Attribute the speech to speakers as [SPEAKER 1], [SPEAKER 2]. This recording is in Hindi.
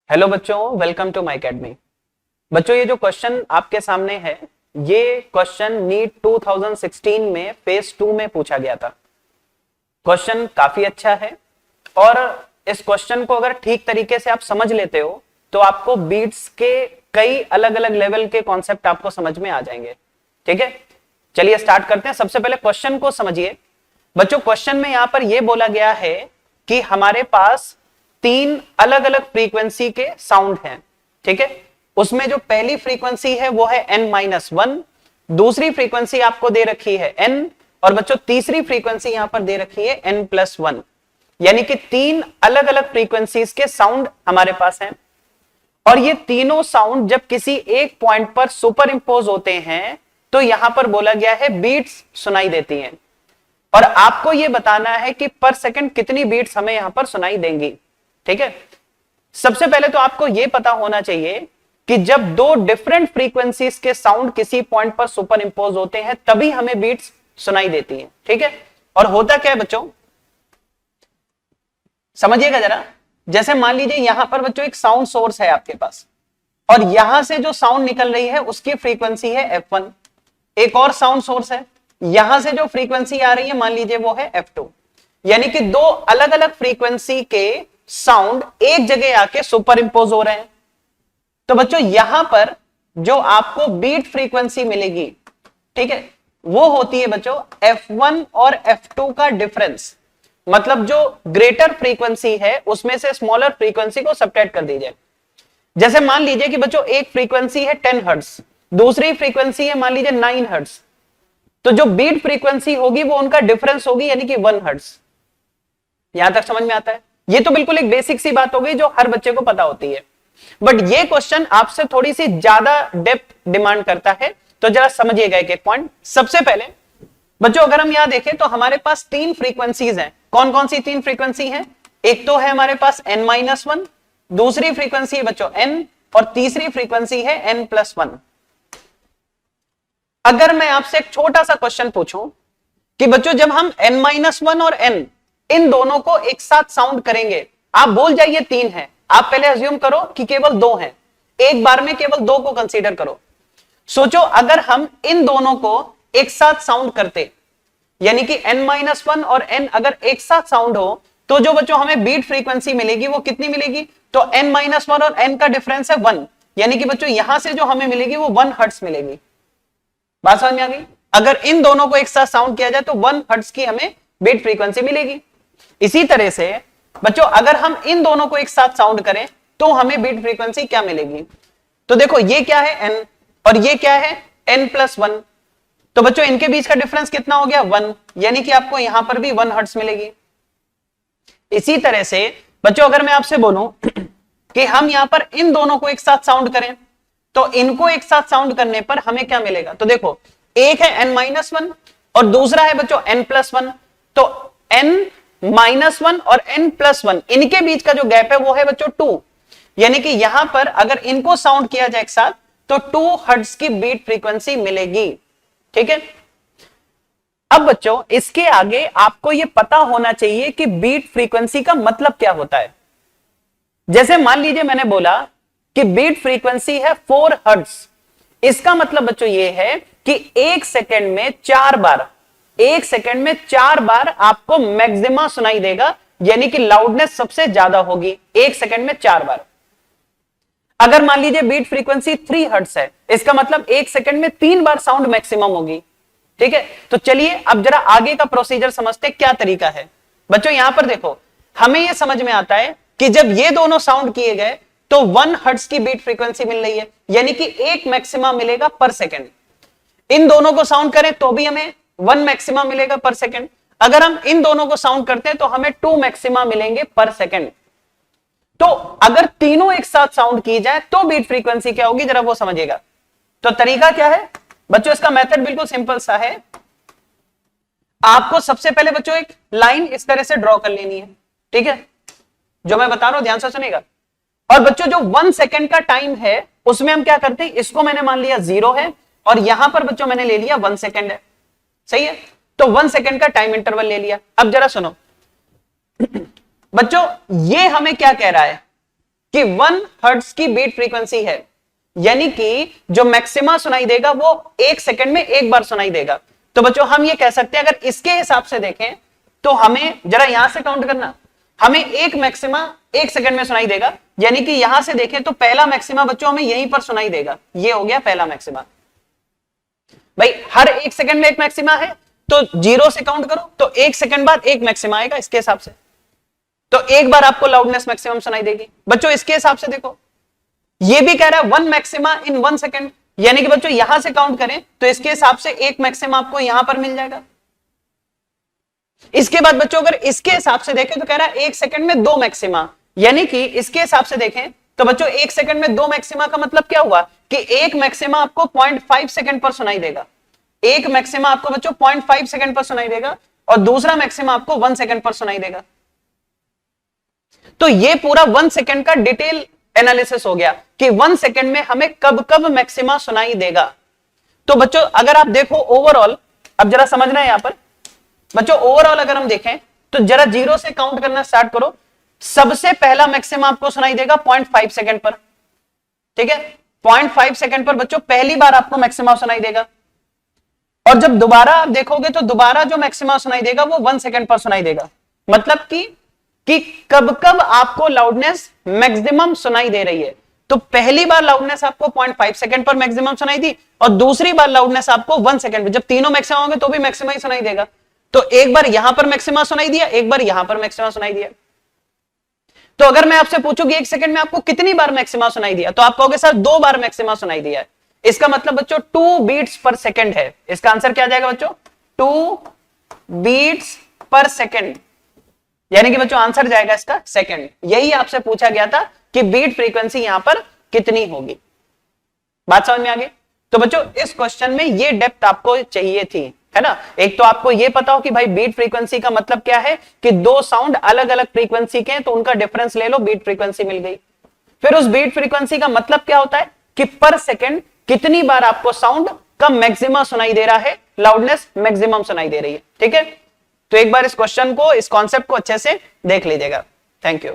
[SPEAKER 1] हेलो बच्चों, वेलकम टू माय अकेडमी। बच्चों, ये जो क्वेश्चन आपके सामने है, ये क्वेश्चन नीट 2016 में फेज 2 में पूछा गया था। क्वेश्चन काफी अच्छा है और इस क्वेश्चन को अगर ठीक तरीके से आप समझ लेते हो तो आपको बीट्स के कई अलग अलग लेवल के कॉन्सेप्ट आपको समझ में आ जाएंगे। ठीक है, चलिए स्टार्ट करते हैं। सबसे पहले क्वेश्चन को समझिए। बच्चों, क्वेश्चन में यहां पर यह बोला गया है कि हमारे पास 3 अलग अलग फ्रीक्वेंसी के साउंड हैं। ठीक है, उसमें जो पहली फ्रीक्वेंसी है वो है n-1, दूसरी फ्रीक्वेंसी आपको दे रखी है n, और बच्चों तीसरी फ्रीक्वेंसी यहां पर दे रखी है n+1, यानी कि 3 अलग अलग फ्रीक्वेंसीज के साउंड हमारे पास हैं। और ये तीनों साउंड जब किसी एक पॉइंट पर सुपर इंपोज होते हैं तो यहां पर बोला गया है बीट्स सुनाई देती हैं, और आपको यह बताना है कि पर सेकंड कितनी बीट्स हमें यहां पर सुनाई देंगी। ठीक है, सबसे पहले तो आपको यह पता होना चाहिए कि जब दो डिफरेंट फ्रीक्वेंसीज के साउंड किसी पॉइंट पर सुपर इंपोज होते हैं तभी हमें बीट्स सुनाई देती हैं। ठीक है, और होता क्या है बच्चों, समझिएगा जरा। जैसे मान लीजिए यहां पर बच्चों एक साउंड सोर्स है आपके पास, और यहां से जो साउंड निकल रही है उसकी फ्रीक्वेंसी है f1। एक और साउंड सोर्स है, यहां से जो फ्रीक्वेंसी आ रही है मान लीजिए वो है f2, यानी कि दो अलग अलग फ्रीक्वेंसी के साउंड एक जगह आके सुपर इंपोज हो रहे हैं। तो बच्चों यहां पर जो आपको बीट फ्रीक्वेंसी मिलेगी, ठीक है, वो होती है बच्चों f1 और f2 का डिफरेंस। मतलब जो ग्रेटर फ्रीक्वेंसी है उसमें से स्मॉलर फ्रीक्वेंसी को सब्ट्रैक्ट कर दीजिए। जैसे मान लीजिए कि बच्चों एक फ्रीक्वेंसी है 10 हर्ट्ज, दूसरी फ्रीक्वेंसी है मान लीजिए 9 हर्ट्ज, तो जो बीट फ्रीक्वेंसी होगी वो उनका डिफरेंस होगी, यानी कि 1 हर्ट्ज। यहां तक समझ में आता है? ये तो बिल्कुल एक बेसिक सी बात हो गई जो हर बच्चे को पता होती है, बट ये क्वेश्चन आपसे थोड़ी सी ज्यादा डेप्थ डिमांड करता है, तो जरा समझिएगा एक एक पॉइंट। सबसे पहले बच्चों अगर हम यहां देखें तो हमारे पास 3 फ्रीक्वेंसीज हैं। कौन कौन सी 3 फ्रीक्वेंसी हैं? एक तो है हमारे पास n-1, दूसरी फ्रीक्वेंसी है बच्चों n, और तीसरी फ्रीक्वेंसी है n+1। अगर मैं आपसे एक छोटा सा क्वेश्चन पूछूं कि बच्चों जब हम n-1 और n इन दोनों को एक साथ साउंड करेंगे, आप बोल जाइए 3 है, आप पहले अज्यूम करो कि केवल 2 हैं, एक बार में केवल 2 को कंसीडर करो। सोचो अगर हम इन दोनों को एक साथ साउंड करते, यानी कि n-1 और n अगर एक साथ साउंड हो तो जो बच्चों हमें बीट फ्रीक्वेंसी मिलेगी वो कितनी मिलेगी? तो n-1 और n का डिफरेंस है 1, यानी कि बच्चों यहां से जो हमें मिलेगी वो 1 हर्ट्ज मिलेगी। बात समझ में आ गई? अगर इन दोनों को एक साथ साउंड किया जाए तो 1 हर्ट्ज की हमें बीट फ्रीक्वेंसी मिलेगी। इसी तरह से बच्चों अगर हम इन दोनों को एक साथ साउंड करें तो हमें बीट फ्रीक्वेंसी क्या मिलेगी? तो देखो ये क्या है n और ये क्या है n+1, तो बच्चों इनके बीच का डिफरेंस कितना हो गया? 1, यानी कि आपको यहां पर भी 1 हर्ट्ज मिलेगी। इसी तरह से बच्चों अगर मैं आपसे बोलूं कि हम यहां पर इन दोनों को एक साथ साउंड करें तो इनको एक साथ साउंड करने पर हमें क्या मिलेगा? तो देखो एक है n-1 और दूसरा है बच्चों n+1, तो n-1 और n+1 इनके बीच का जो गैप है वो है बच्चों 2, यानी कि यहां पर अगर इनको साउंड किया जाए एक साथ तो 2 हर्ट्ज की बीट फ्रीक्वेंसी मिलेगी। ठीक है, अब बच्चों इसके आगे आपको यह पता होना चाहिए कि बीट फ्रीक्वेंसी का मतलब क्या होता है। जैसे मान लीजिए मैंने बोला कि बीट फ्रीक्वेंसी है 4 हर्ट्ज, इसका मतलब बच्चों यह है कि एक सेकंड में 4 बार, एक सेकंड में 4 बार आपको मैक्सिमा सुनाई देगा, यानी कि लाउडनेस सबसे ज्यादा होगी एक सेकंड में 4 बार। अगर मान लीजिए बीट फ्रीक्वेंसी 3 हर्ट्ज है, इसका मतलब एक सेकंड में 3 बार साउंड मैक्सिमम होगी। ठीक है, तो चलिए अब जरा आगे का प्रोसीजर समझते हैं क्या तरीका है। बच्चों यहां पर देखो हमें यह समझ में आता है कि जब ये दोनों साउंड किए गए तो 1 हर्ट्ज की बीट फ्रीक्वेंसी मिल रही है, यानी कि एक मैक्सिमा मिलेगा पर सेकंड। इन दोनों को साउंड करें तो भी हमें 1 मैक्सिमा मिलेगा पर सेकंड। अगर हम इन दोनों को साउंड करते हैं तो हमें 2 मैक्सिमा मिलेंगे पर सेकंड। तो अगर तीनों एक साथ साउंड की जाए तो बीट फ्रीक्वेंसी क्या होगी, जरा वो समझिएगा। तो तरीका क्या है बच्चों? इसका मेथड बिल्कुल सिंपल सा है। आपको सबसे पहले बच्चों एक लाइन इस तरह से ड्रॉ कर लेनी है। ठीक है, जो मैं बता रहा हूं ध्यान से सुनिएगा। और बच्चों जो 1 सेकंड का टाइम है उसमें हम क्या करते हैं, इसको मैंने मान लिया 0 है और यहां पर बच्चों मैंने ले लिया 1 सेकंड है। सही है, तो 1 सेकंड का टाइम इंटरवल ले लिया। अब जरा सुनो बच्चों, ये हमें क्या कह रहा है? कि 1 हर्ट्ज की बीट फ्रीक्वेंसी है, यानी कि जो मैक्सिमा सुनाई देगा वो 1 सेकंड में एक बार सुनाई देगा। तो बच्चों हम ये कह सकते हैं, अगर इसके हिसाब से देखें तो हमें जरा यहां से काउंट करना, हमें एक मैक्सिमा 1 सेकंड में सुनाई देगा, यानी कि यहां से देखें तो पहला मैक्सिमा बच्चों हमें यहीं पर सुनाई देगा। ये हो गया पहला मैक्सिमा। भाई हर 1 सेकंड में एक मैक्सिमा है, तो 0 से काउंट करो तो 1 सेकंड बाद एक मैक्सिमा आएगा इसके हिसाब से, तो एक बार आपको लाउडनेस मैक्सिमम सुनाई देगी। बच्चों इसके हिसाब से देखो, ये भी कह रहा है 1 मैक्सिमा इन 1 सेकंड, यानी कि बच्चों यहां से काउंट करें तो इसके हिसाब से एक मैक्सिमा आपको यहां पर मिल जाएगा। इसके बाद बच्चों अगर इसके हिसाब से देखें तो कह रहा है 1 सेकंड में 2 मैक्सिमा, यानी कि इसके हिसाब से देखें तो बच्चों 1 सेकंड में 2 मैक्सिमा का मतलब क्या हुआ कि एक मैक्सिमा आपको 0.5 सेकंड पर सुनाई देगा, एक मैक्सिमा आपको बच्चों 0.5 सेकंड पर सुनाई देगा और दूसरा मैक्सिमा आपको 1 सेकंड पर सुनाई देगा। तो ये पूरा 1 सेकंड का डिटेल एनालिसिस हो गया कि 1 सेकंड में हमें कब कब मैक्सिमा सुनाई देगा। तो बच्चों अगर आप देखो ओवरऑल, अब जरा समझना है यहां पर बच्चों, ओवरऑल अगर हम देखें तो जरा 0 से काउंट करना स्टार्ट करो, सबसे पहला मैक्सिमा आपको सुनाई देगा 0.5 सेकंड पर, ठीक है, 0.5 सेकंड पर बच्चों पहली बार आपको मैक्सिमा सुनाई देगा, और जब दोबारा आप देखोगे तो दोबारा जो मैक्सिमा सुनाई देगा वो 1 सेकंड पर सुनाई देगा। मतलब कि कब कब आपको लाउडनेस मैक्सिमम सुनाई दे रही है। तो पहली बार लाउडनेस आपको 0.5 सेकंड पर मैक्सिमम सुनाई दी और दूसरी बार लाउडनेस आपको 1 सेकंड पर, जब तीनों मैक्सिमम होंगे तो भी मैक्सिमम ही सुनाई देगा। तो एक बार यहां पर मैक्सिमा सुनाई दिया, एक बार यहां पर मैक्सिमा सुनाई दिया। तो अगर मैं आपसे पूछूं कि 1 सेकंड में आपको कितनी बार मैक्सिमा सुनाई दिया, तो आप कहोगे सर 2 बार मैक्सिमा सुनाई दिया है। इसका मतलब बच्चों 2 बीट्स पर सेकंड है। इसका आंसर क्या आ जाएगा बच्चों, 2 बीट्स पर सेकंड, यानी कि बच्चों आंसर जाएगा इसका सेकंड। यही आपसे पूछा गया था कि बीट फ्रीक्वेंसी यहां पर कितनी होगी। बात समझ में आ गई। तो बच्चों इस क्वेश्चन में ये डेप्थ आपको चाहिए थी, है ना। एक तो आपको ये पता हो कि भाई बीट फ्रीक्वेंसी का मतलब क्या है, कि 2 साउंड अलग अलग फ्रीक्वेंसी के हैं तो उनका डिफरेंस ले लो, बीट फ्रीक्वेंसी मिल गई। फिर उस बीट फ्रीक्वेंसी का मतलब क्या होता है कि पर सेकंड कितनी बार आपको साउंड का मैक्सिमा सुनाई दे रहा है, लाउडनेस मैक्सिमम सुनाई दे रही है, ठीक है। तो एक बार इस क्वेश्चन को, इस कॉन्सेप्ट को अच्छे से देख लीजिएगा। Thank you.